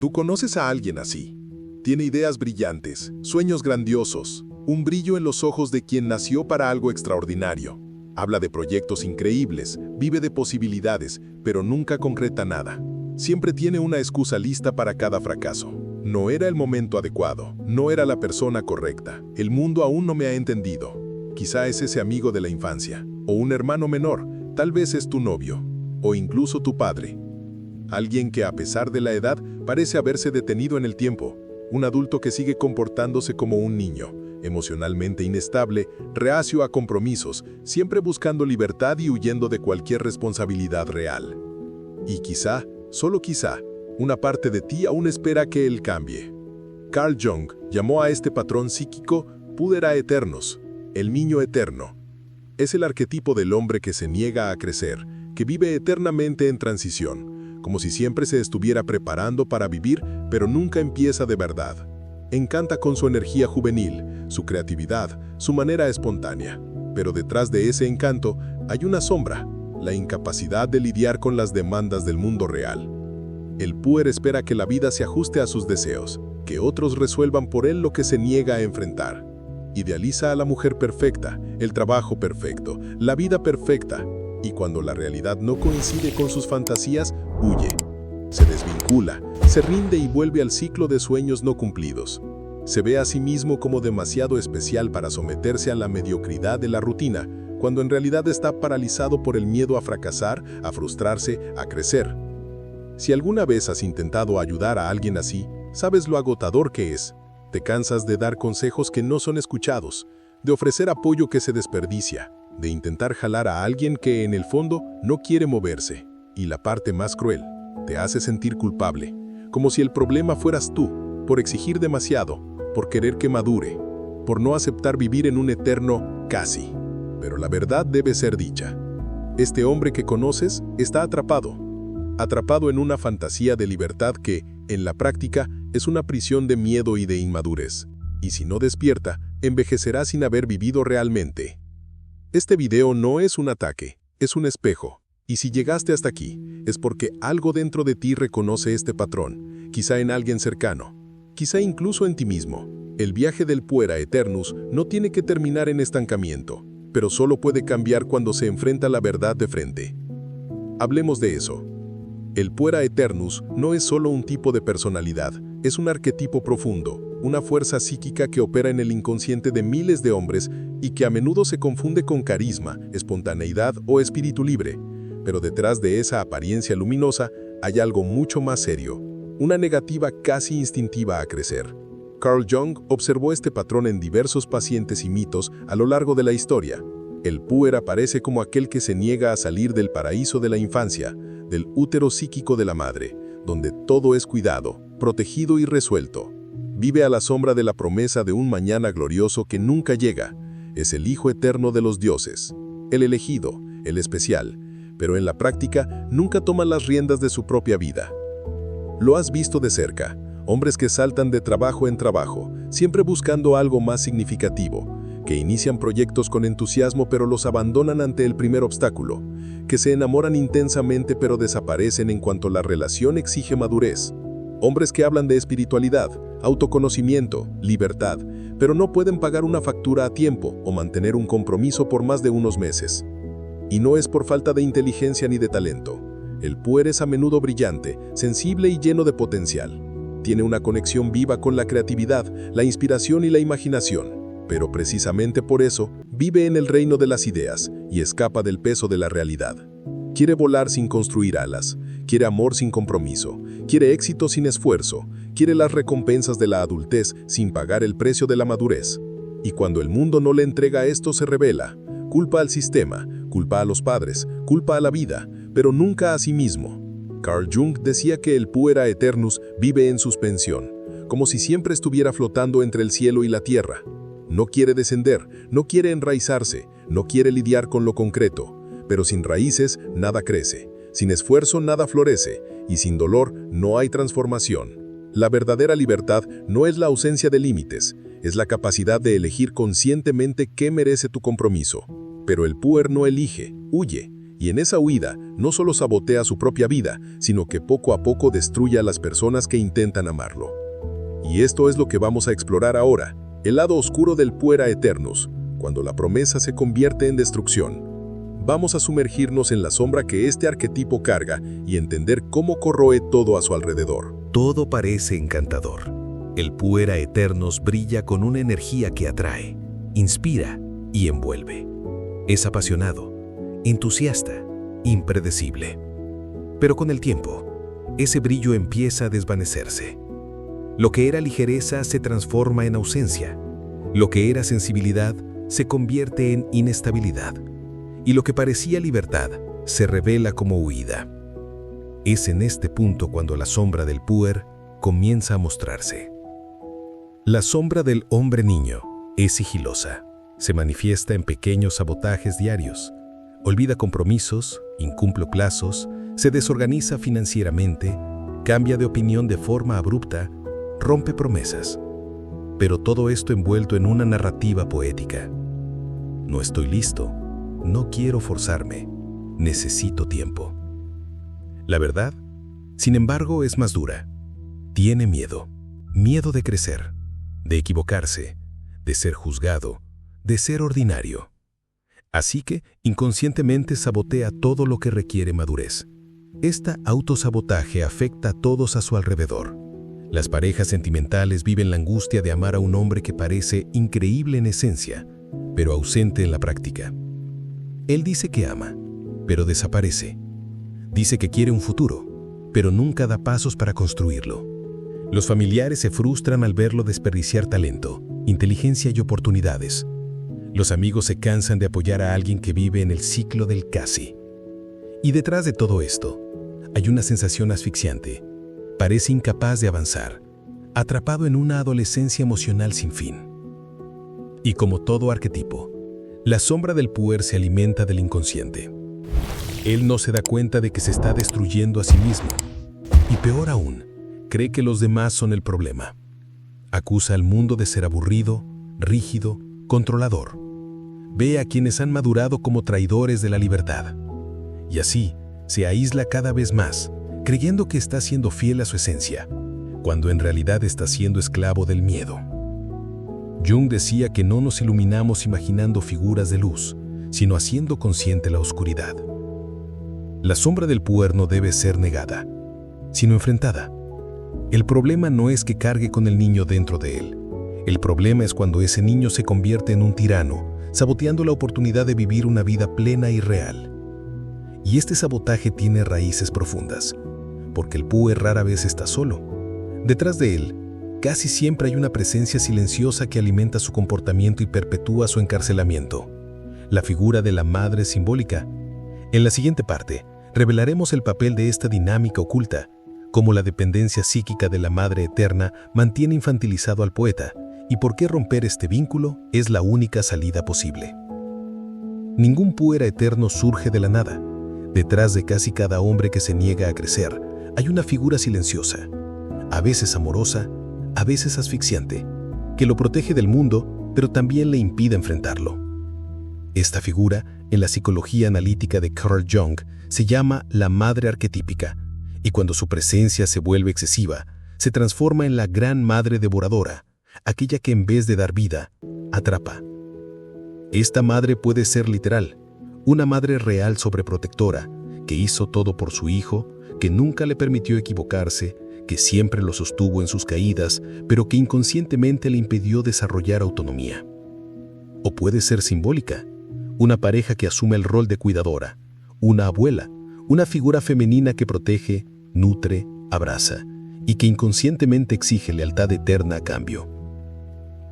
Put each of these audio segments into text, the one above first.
¿Tú conoces a alguien así? Tiene ideas brillantes, sueños grandiosos, un brillo en los ojos de quien nació para algo extraordinario. Habla de proyectos increíbles, vive de posibilidades, pero nunca concreta nada. Siempre tiene una excusa lista para cada fracaso. No era el momento adecuado, no era la persona correcta. El mundo aún no me ha entendido. Quizá es ese amigo de la infancia, o un hermano menor, tal vez es tu novio, o incluso tu padre. Alguien que a pesar de la edad parece haberse detenido en el tiempo. Un adulto que sigue comportándose como un niño, emocionalmente inestable, reacio a compromisos, siempre buscando libertad y huyendo de cualquier responsabilidad real. Y quizá, solo quizá, una parte de ti aún espera que él cambie. Carl Jung llamó a este patrón psíquico Pudera Eternus, el niño eterno. Es el arquetipo del hombre que se niega a crecer, que vive eternamente en transición, como si siempre se estuviera preparando para vivir, pero nunca empieza de verdad. Encanta con su energía juvenil, su creatividad, su manera espontánea. Pero detrás de ese encanto hay una sombra, la incapacidad de lidiar con las demandas del mundo real. El puer espera que la vida se ajuste a sus deseos, que otros resuelvan por él lo que se niega a enfrentar. Idealiza a la mujer perfecta, el trabajo perfecto, la vida perfecta, y cuando la realidad no coincide con sus fantasías, huye. Se desvincula, se rinde y vuelve al ciclo de sueños no cumplidos. Se ve a sí mismo como demasiado especial para someterse a la mediocridad de la rutina, cuando en realidad está paralizado por el miedo a fracasar, a frustrarse, a crecer. Si alguna vez has intentado ayudar a alguien así, sabes lo agotador que es. Te cansas de dar consejos que no son escuchados, de ofrecer apoyo que se desperdicia, de intentar jalar a alguien que en el fondo no quiere moverse. Y la parte más cruel, te hace sentir culpable, como si el problema fueras tú, por exigir demasiado, por querer que madure, por no aceptar vivir en un eterno casi. Pero la verdad debe ser dicha. Este hombre que conoces está atrapado en una fantasía de libertad que, en la práctica, es una prisión de miedo y de inmadurez. Y si no despierta, envejecerá sin haber vivido realmente. Este video no es un ataque, es un espejo. Y si llegaste hasta aquí, es porque algo dentro de ti reconoce este patrón, quizá en alguien cercano, quizá incluso en ti mismo. El viaje del Pudera Eternus no tiene que terminar en estancamiento, pero solo puede cambiar cuando se enfrenta la verdad de frente. Hablemos de eso. El Pudera Eternus no es solo un tipo de personalidad, es un arquetipo profundo, una fuerza psíquica que opera en el inconsciente de miles de hombres y que a menudo se confunde con carisma, espontaneidad o espíritu libre. Pero detrás de esa apariencia luminosa hay algo mucho más serio, una negativa casi instintiva a crecer. Carl Jung observó este patrón en diversos pacientes y mitos a lo largo de la historia. El puer aparece como aquel que se niega a salir del paraíso de la infancia, del útero psíquico de la madre, donde todo es cuidado, protegido y resuelto. Vive a la sombra de la promesa de un mañana glorioso que nunca llega. Es el hijo eterno de los dioses, el elegido, el especial, pero en la práctica nunca toma las riendas de su propia vida. Lo has visto de cerca, hombres que saltan de trabajo en trabajo, siempre buscando algo más significativo, que inician proyectos con entusiasmo pero los abandonan ante el primer obstáculo, que se enamoran intensamente pero desaparecen en cuanto la relación exige madurez. Hombres que hablan de espiritualidad, autoconocimiento, libertad, pero no pueden pagar una factura a tiempo o mantener un compromiso por más de unos meses. Y no es por falta de inteligencia ni de talento. El puer es a menudo brillante, sensible y lleno de potencial. Tiene una conexión viva con la creatividad, la inspiración y la imaginación. Pero precisamente por eso, vive en el reino de las ideas y escapa del peso de la realidad. Quiere volar sin construir alas, quiere amor sin compromiso, quiere éxito sin esfuerzo, quiere las recompensas de la adultez sin pagar el precio de la madurez. Y cuando el mundo no le entrega esto se rebela, culpa al sistema, culpa a los padres, culpa a la vida, pero nunca a sí mismo. Carl Jung decía que el Pudera Eternus vive en suspensión, como si siempre estuviera flotando entre el cielo y la tierra. No quiere descender, no quiere enraizarse, no quiere lidiar con lo concreto, pero sin raíces nada crece, sin esfuerzo nada florece, y sin dolor no hay transformación. La verdadera libertad no es la ausencia de límites, es la capacidad de elegir conscientemente qué merece tu compromiso. Pero el puer no elige, huye, Y en esa huida, no solo sabotea su propia vida, sino que poco a poco destruye a las personas que intentan amarlo. Y esto es lo que vamos a explorar ahora, el lado oscuro del Puer Aeternus, cuando la promesa se convierte en destrucción. Vamos a sumergirnos en la sombra que este arquetipo carga y entender cómo corroe todo a su alrededor. Todo parece encantador. El Puer Aeternus brilla con una energía que atrae, inspira y envuelve. Es apasionado, entusiasta, impredecible. Pero con el tiempo, ese brillo empieza a desvanecerse. Lo que era ligereza se transforma en ausencia. Lo que era sensibilidad se convierte en inestabilidad. Y lo que parecía libertad se revela como huida. Es en este punto cuando la sombra del Puer comienza a mostrarse. La sombra del hombre niño es sigilosa. Se manifiesta en pequeños sabotajes diarios. Olvida compromisos, incumple plazos, se desorganiza financieramente, cambia de opinión de forma abrupta, rompe promesas. Pero todo esto envuelto en una narrativa poética. No estoy listo, no quiero forzarme, necesito tiempo. La verdad, sin embargo, es más dura. Tiene miedo, miedo de crecer, de equivocarse, de ser juzgado, de ser ordinario. Así que, inconscientemente sabotea todo lo que requiere madurez. Este autosabotaje afecta a todos a su alrededor. Las parejas sentimentales viven la angustia de amar a un hombre que parece increíble en esencia, pero ausente en la práctica. Él dice que ama, pero desaparece. Dice que quiere un futuro, pero nunca da pasos para construirlo. Los familiares se frustran al verlo desperdiciar talento, inteligencia y oportunidades. Los amigos se cansan de apoyar a alguien que vive en el ciclo del casi. Y detrás de todo esto, hay una sensación asfixiante. Parece incapaz de avanzar, atrapado en una adolescencia emocional sin fin. Y como todo arquetipo, la sombra del Puer se alimenta del inconsciente. Él no se da cuenta de que se está destruyendo a sí mismo. Y peor aún, cree que los demás son el problema. Acusa al mundo de ser aburrido, rígido, controlador. Ve a quienes han madurado como traidores de la libertad. Y así, se aísla cada vez más, creyendo que está siendo fiel a su esencia, cuando en realidad está siendo esclavo del miedo. Jung decía que no nos iluminamos imaginando figuras de luz, sino haciendo consciente la oscuridad. La sombra del Puer no debe ser negada, sino enfrentada. El problema no es que cargue con el niño dentro de él. El problema es cuando ese niño se convierte en un tirano, saboteando la oportunidad de vivir una vida plena y real. Y este sabotaje tiene raíces profundas, porque el Puer rara vez está solo. Detrás de él, casi siempre hay una presencia silenciosa que alimenta su comportamiento y perpetúa su encarcelamiento. La figura de la madre simbólica. En la siguiente parte, revelaremos el papel de esta dinámica oculta, cómo la dependencia psíquica de la madre eterna mantiene infantilizado al poeta, y por qué romper este vínculo es la única salida posible. Ningún Puer eterno surge de la nada. Detrás de casi cada hombre que se niega a crecer, hay una figura silenciosa, a veces amorosa, a veces asfixiante, que lo protege del mundo, pero también le impide enfrentarlo. Esta figura, en la psicología analítica de Carl Jung, se llama la madre arquetípica, y cuando su presencia se vuelve excesiva, se transforma en la gran madre devoradora, aquella que en vez de dar vida, atrapa. Esta madre puede ser literal, una madre real sobreprotectora, que hizo todo por su hijo, que nunca le permitió equivocarse, que siempre lo sostuvo en sus caídas, pero que inconscientemente le impidió desarrollar autonomía. O puede ser simbólica, una pareja que asume el rol de cuidadora, una abuela, una figura femenina que protege, nutre, abraza, y que inconscientemente exige lealtad eterna a cambio.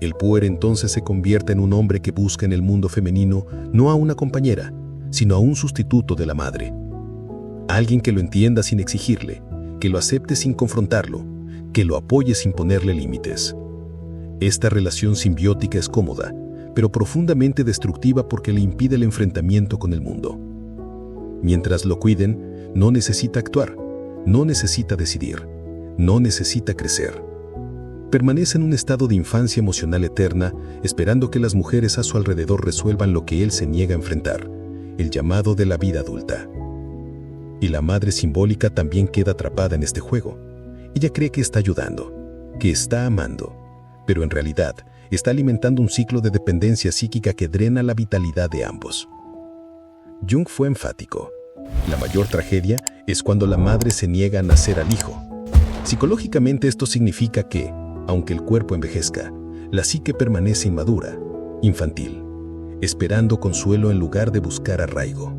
El Puer entonces se convierte en un hombre que busca en el mundo femenino no a una compañera, sino a un sustituto de la madre. Alguien que lo entienda sin exigirle, que lo acepte sin confrontarlo, que lo apoye sin ponerle límites. Esta relación simbiótica es cómoda, pero profundamente destructiva porque le impide el enfrentamiento con el mundo. Mientras lo cuiden, no necesita actuar, no necesita decidir, no necesita crecer. Permanece en un estado de infancia emocional eterna, esperando que las mujeres a su alrededor resuelvan lo que él se niega a enfrentar, el llamado de la vida adulta. Y la madre simbólica también queda atrapada en este juego. Ella cree que está ayudando, que está amando, pero en realidad está alimentando un ciclo de dependencia psíquica que drena la vitalidad de ambos. Jung fue enfático. La mayor tragedia es cuando la madre se niega a nacer al hijo. Psicológicamente esto significa que, aunque el cuerpo envejezca, la psique permanece inmadura, infantil, esperando consuelo en lugar de buscar arraigo.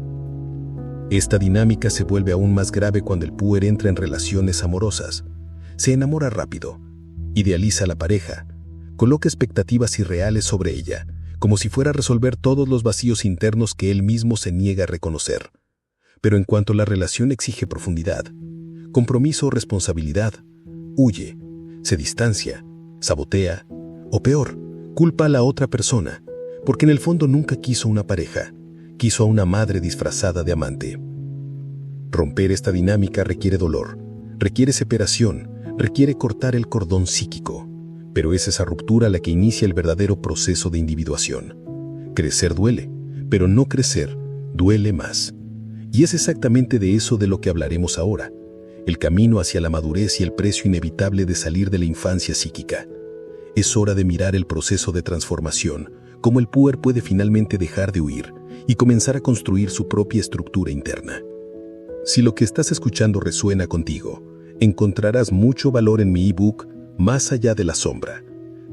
Esta dinámica se vuelve aún más grave cuando el puer entra en relaciones amorosas. Se enamora rápido, idealiza a la pareja, coloca expectativas irreales sobre ella, como si fuera a resolver todos los vacíos internos que él mismo se niega a reconocer. Pero en cuanto la relación exige profundidad, compromiso o responsabilidad, huye, se distancia, sabotea, o peor, culpa a la otra persona, porque en el fondo nunca quiso una pareja, quiso a una madre disfrazada de amante. Romper esta dinámica requiere dolor, requiere separación, requiere cortar el cordón psíquico, pero es esa ruptura la que inicia el verdadero proceso de individuación. Crecer duele, pero no crecer duele más. Y es exactamente de eso de lo que hablaremos ahora, el camino hacia la madurez y el precio inevitable de salir de la infancia psíquica. Es hora de mirar el proceso de transformación, cómo el puer puede finalmente dejar de huir y comenzar a construir su propia estructura interna. Si lo que estás escuchando resuena contigo, encontrarás mucho valor en mi ebook Más allá de la sombra.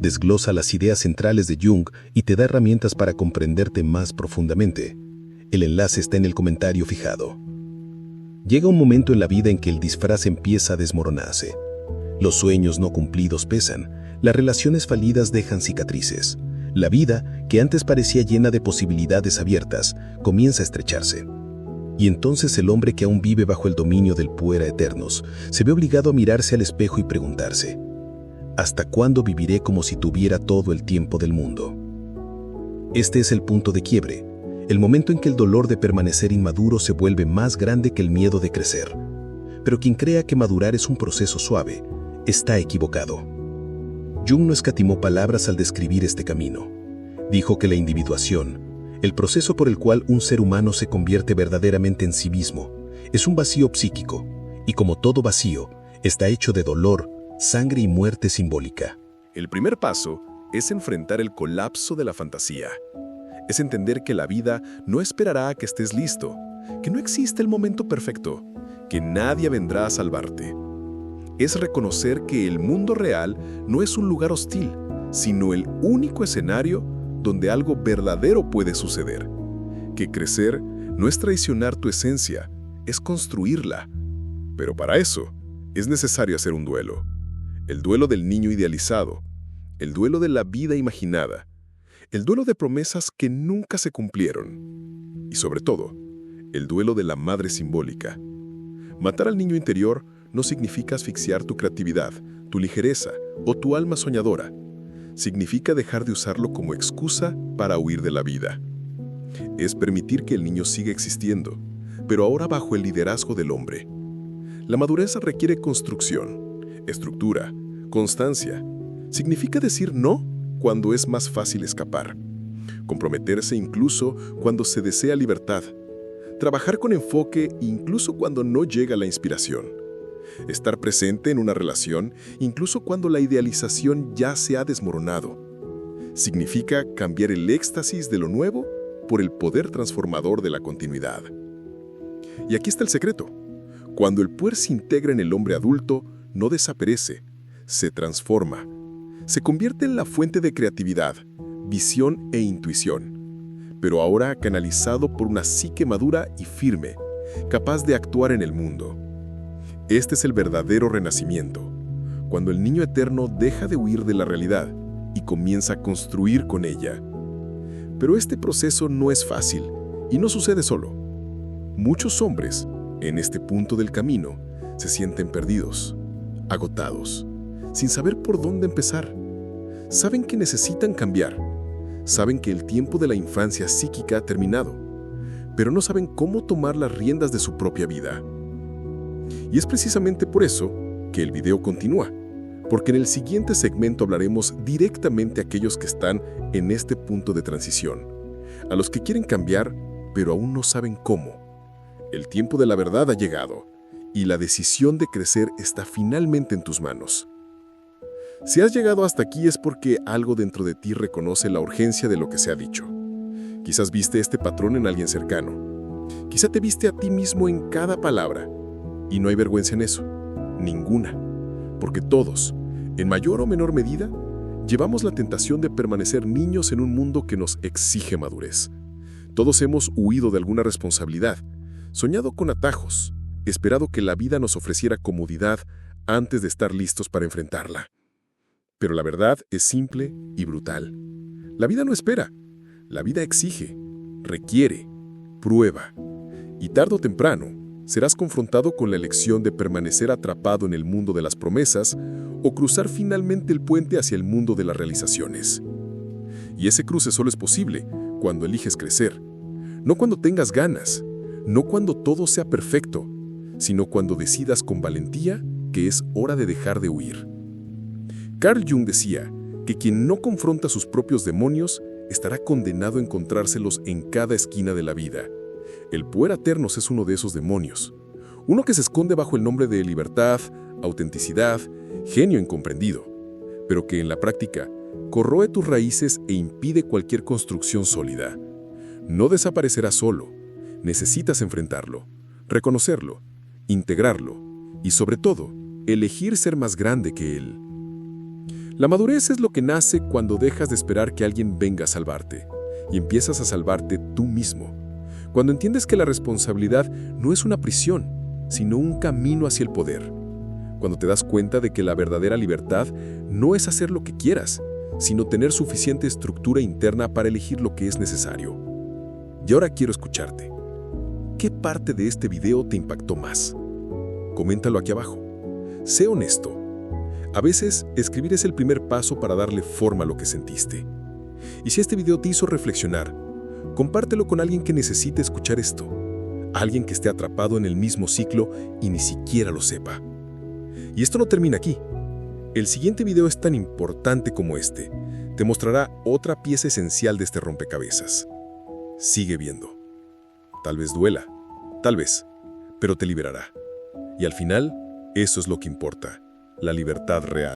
Desglosa las ideas centrales de Jung y te da herramientas para comprenderte más profundamente. El enlace está en el comentario fijado. Llega un momento en la vida en que el disfraz empieza a desmoronarse. Los sueños no cumplidos pesan, las relaciones fallidas dejan cicatrices. La vida, que antes parecía llena de posibilidades abiertas, comienza a estrecharse. Y entonces el hombre que aún vive bajo el dominio del puera eternos se ve obligado a mirarse al espejo y preguntarse: ¿hasta cuándo viviré como si tuviera todo el tiempo del mundo? Este es el punto de quiebre, el momento en que el dolor de permanecer inmaduro se vuelve más grande que el miedo de crecer. Pero quien crea que madurar es un proceso suave, está equivocado. Jung no escatimó palabras al describir este camino. Dijo que la individuación, el proceso por el cual un ser humano se convierte verdaderamente en sí mismo, es un vacío psíquico, y como todo vacío, está hecho de dolor, sangre y muerte simbólica. El primer paso es enfrentar el colapso de la fantasía. Es entender que la vida no esperará a que estés listo, que no existe el momento perfecto, que nadie vendrá a salvarte. Es reconocer que el mundo real no es un lugar hostil, sino el único escenario donde algo verdadero puede suceder. Que crecer no es traicionar tu esencia, es construirla. Pero para eso es necesario hacer un duelo. El duelo del niño idealizado, el duelo de la vida imaginada, el duelo de promesas que nunca se cumplieron. Y sobre todo, el duelo de la madre simbólica. Matar al niño interior no significa asfixiar tu creatividad, tu ligereza o tu alma soñadora. Significa dejar de usarlo como excusa para huir de la vida. Es permitir que el niño siga existiendo, pero ahora bajo el liderazgo del hombre. La madurez requiere construcción, estructura, constancia. Significa decir no cuando es más fácil escapar. Comprometerse incluso cuando se desea libertad. Trabajar con enfoque incluso cuando no llega la inspiración. Estar presente en una relación incluso cuando la idealización ya se ha desmoronado. Significa cambiar el éxtasis de lo nuevo por el poder transformador de la continuidad. Y aquí está el secreto. Cuando el puer se integra en el hombre adulto, no desaparece, se transforma. Se convierte en la fuente de creatividad, visión e intuición, pero ahora canalizado por una psique madura y firme, capaz de actuar en el mundo. Este es el verdadero renacimiento, cuando el niño eterno deja de huir de la realidad y comienza a construir con ella. Pero este proceso no es fácil y no sucede solo. Muchos hombres, en este punto del camino, se sienten perdidos, agotados, sin saber por dónde empezar. Saben que necesitan cambiar, saben que el tiempo de la infancia psíquica ha terminado, pero no saben cómo tomar las riendas de su propia vida. Y es precisamente por eso que el video continúa, porque en el siguiente segmento hablaremos directamente a aquellos que están en este punto de transición, a los que quieren cambiar, pero aún no saben cómo. El tiempo de la verdad ha llegado, y la decisión de crecer está finalmente en tus manos. Si has llegado hasta aquí es porque algo dentro de ti reconoce la urgencia de lo que se ha dicho. Quizás viste este patrón en alguien cercano. Quizá te viste a ti mismo en cada palabra. Y no hay vergüenza en eso. Ninguna. Porque todos, en mayor o menor medida, llevamos la tentación de permanecer niños en un mundo que nos exige madurez. Todos hemos huido de alguna responsabilidad, soñado con atajos, esperado que la vida nos ofreciera comodidad antes de estar listos para enfrentarla. Pero la verdad es simple y brutal. La vida no espera. La vida exige, requiere, prueba. Y tarde o temprano, serás confrontado con la elección de permanecer atrapado en el mundo de las promesas o cruzar finalmente el puente hacia el mundo de las realizaciones. Y ese cruce solo es posible cuando eliges crecer. No cuando tengas ganas, no cuando todo sea perfecto, sino cuando decidas con valentía que es hora de dejar de huir. Carl Jung decía que quien no confronta sus propios demonios estará condenado a encontrárselos en cada esquina de la vida. El puer aternos es uno de esos demonios, uno que se esconde bajo el nombre de libertad, autenticidad, genio incomprendido, pero que en la práctica corroe tus raíces e impide cualquier construcción sólida. No desaparecerá solo, necesitas enfrentarlo, reconocerlo, integrarlo y sobre todo, elegir ser más grande que él. La madurez es lo que nace cuando dejas de esperar que alguien venga a salvarte y empiezas a salvarte tú mismo. Cuando entiendes que la responsabilidad no es una prisión, sino un camino hacia el poder. Cuando te das cuenta de que la verdadera libertad no es hacer lo que quieras, sino tener suficiente estructura interna para elegir lo que es necesario. Y ahora quiero escucharte. ¿Qué parte de este video te impactó más? Coméntalo aquí abajo. Sé honesto. A veces, escribir es el primer paso para darle forma a lo que sentiste. Y si este video te hizo reflexionar, compártelo con alguien que necesite escuchar esto. Alguien que esté atrapado en el mismo ciclo y ni siquiera lo sepa. Y esto no termina aquí. El siguiente video es tan importante como este. Te mostrará otra pieza esencial de este rompecabezas. Sigue viendo. Tal vez duela, tal vez, pero te liberará. Y al final, eso es lo que importa, la libertad real.